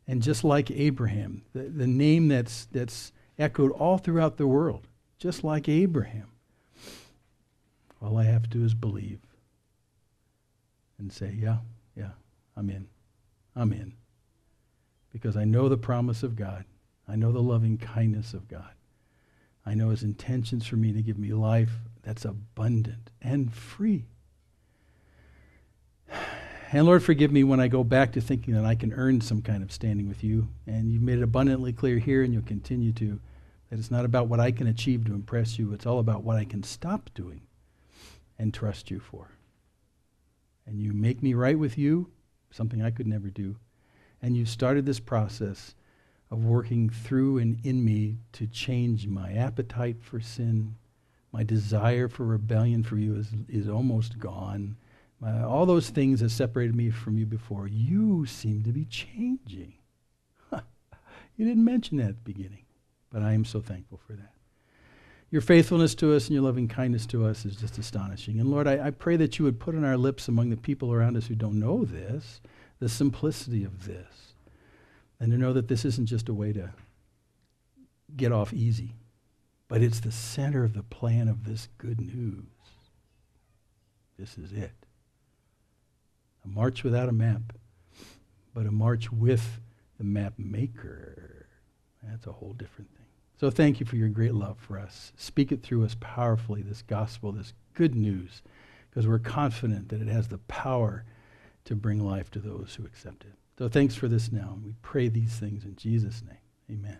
And just like Abraham, the name that's echoed all throughout the world, just like Abraham, all I have to do is believe and say, yeah, I'm in. Because I know the promise of God. I know the loving kindness of God. I know his intentions for me to give me life that's abundant and free. And Lord, forgive me when I go back to thinking that I can earn some kind of standing with you. And you've made it abundantly clear here, and you'll continue to, that it's not about what I can achieve to impress you. It's all about what I can stop doing and trust you for. And you make me right with you, something I could never do. And you started this process of working through and in me to change my appetite for sin. My desire for rebellion for you is almost gone. All those things that separated me from you before, you seem to be changing. You didn't mention that at the beginning, but I am so thankful for that. Your faithfulness to us and your loving kindness to us is just astonishing. And Lord, I pray that you would put on our lips among the people around us who don't know this, the simplicity of this. And to know that this isn't just a way to get off easy, but it's the center of the plan of this good news. This is it. A march without a map, but a march with the map maker. That's a whole different thing. So thank you for your great love for us. Speak it through us powerfully, this gospel, this good news, because we're confident that it has the power to bring life to those who accept it. So thanks for this now. We pray these things in Jesus' name. Amen.